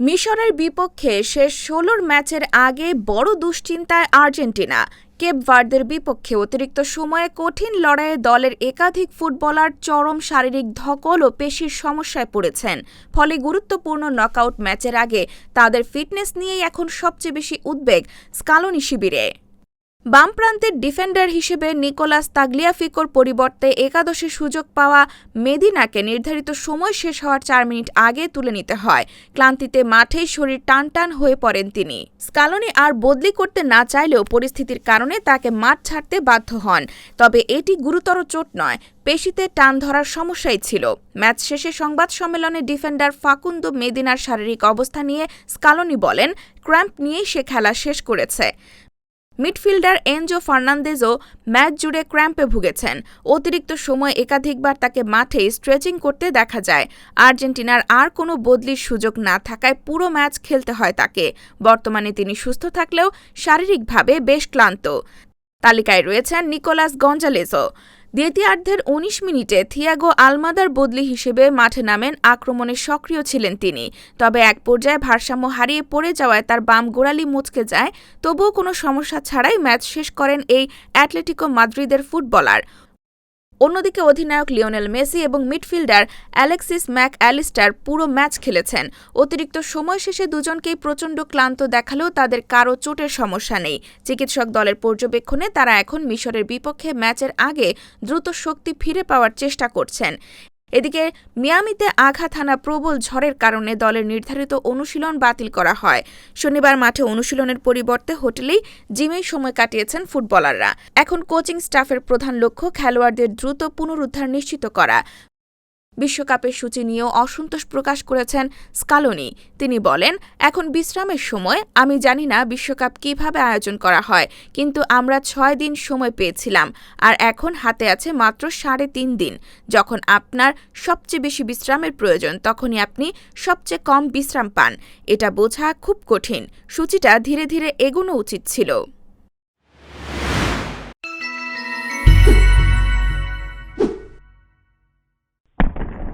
মিশরের বিপক্ষে শেষ ১৬ ম্যাচের আগে বড় দুশ্চিন্তায় আর্জেন্টিনা। কেপ ভার্দের বিপক্ষে অতিরিক্ত সময়ে কঠিন লড়াইয়ে দলের একাধিক ফুটবলার চরম শারীরিক ধকল ও পেশির সমস্যায় পড়েছেন। ফলে গুরুত্বপূর্ণ নকআউট ম্যাচের আগে তাদের ফিটনেস নিয়েই এখন সবচেয়ে বেশি উদ্বেগ স্কালোনি শিবিরে। বামপ্রান্তের ডিফেন্ডার হিসেবে নিকোলাস তাগলিয়াফিকোর পরিবর্তে একাদশে সুযোগ পাওয়া মেদিনাকে নির্ধারিত সময় শেষ হওয়ার ৪ মিনিট আগে তুলে নিতে হয়। ক্লান্তিতে মাঠেই শরীর টানটান হয়ে পড়েন তিনি। স্কালোনি আর বদলি করতে না চাইলেও পরিস্থিতির কারণে তাকে মাঠ ছাড়তে বাধ্য হন। তবে এটি গুরুতর চোট নয়, পেশিতে টান ধরার সমস্যাই ছিল। ম্যাচ শেষে সংবাদ সম্মেলনে ডিফেন্ডার ফাকুন্দো মেদিনার শারীরিক অবস্থা নিয়ে স্কালোনি বলেন, ক্র্যাম্প নিয়েই সে খেলা শেষ করেছে। মিডফিল্ডার এনজো ফার্নান্দেজও ম্যাচ জুড়ে ক্র্যাম্পে ভুগেছেন। অতিরিক্ত সময় একাধিকবার তাকে মাঠে স্ট্রেচিং করতে দেখা যায়। আর্জেন্টিনার আর কোনো বদলির সুযোগ না থাকায় পুরো ম্যাচ খেলতে হয় তাকে। বর্তমানে তিনি সুস্থ থাকলেও শারীরিকভাবে বেশ ক্লান্ত। তালিকায় রয়েছেন নিকোলাস গঞ্জালেজও। দ্বিতীয়ার্ধের ১৯ মিনিটে থিয়াগো আলমাদার বদলি হিসেবে মাঠে নামেন। আক্রমণে সক্রিয় ছিলেন তিনি। তবে এক পর্যায়ে ভারসাম্য হারিয়ে পড়ে যাওয়ায় তার বাম গোড়ালি মুচকে যায়। তবুও কোনো সমস্যা ছাড়াই ম্যাচ শেষ করেন এই অ্যাটলেটিকো মাদ্রিদের ফুটবলার। অন্যদিকে অধিনায়ক লিওনেল মেসি এবং মিডফিল্ডার অ্যালেক্সিস ম্যাক অ্যালিস্টার পুরো ম্যাচ খেলেছেন। অতিরিক্ত সময় শেষে দুজনকেই প্রচণ্ড ক্লান্ত দেখালেও তাদের কারও চোটের সমস্যা নেই। চিকিৎসক দলের পর্যবেক্ষণে তারা এখন মিশরের বিপক্ষে ম্যাচের আগে দ্রুত শক্তি ফিরে পাওয়ার চেষ্টা করছেন। এদিকে মিয়ামিতে আঘাত হানা প্রবল ঝড়ের কারণে দলের নির্ধারিত অনুশীলন বাতিল করা হয়। শনিবার মাঠে অনুশীলনের পরিবর্তে হোটেলেই জিমেই সময় কাটিয়েছেন ফুটবলাররা। এখন কোচিং স্টাফের প্রধান লক্ষ্য খেলোয়াড়দের দ্রুত পুনরুদ্ধার নিশ্চিত করা। বিশ্বকাপের সূচি নিয়েও অসন্তোষ প্রকাশ করেছেন স্কালোনি। তিনি বলেন, এখন বিশ্রামের সময়। আমি জানি না বিশ্বকাপ কিভাবে আয়োজন করা হয়, কিন্তু আমরা ৬ দিন সময় পেয়েছিলাম আর এখন হাতে আছে মাত্র ৩.৫ দিন। যখন আপনার সবচেয়ে বেশি বিশ্রামের প্রয়োজন তখনই আপনি সবচেয়ে কম বিশ্রাম পান। এটা বোঝা খুব কঠিন। সূচিটা ধীরে ধীরে এগোনো উচিত ছিল।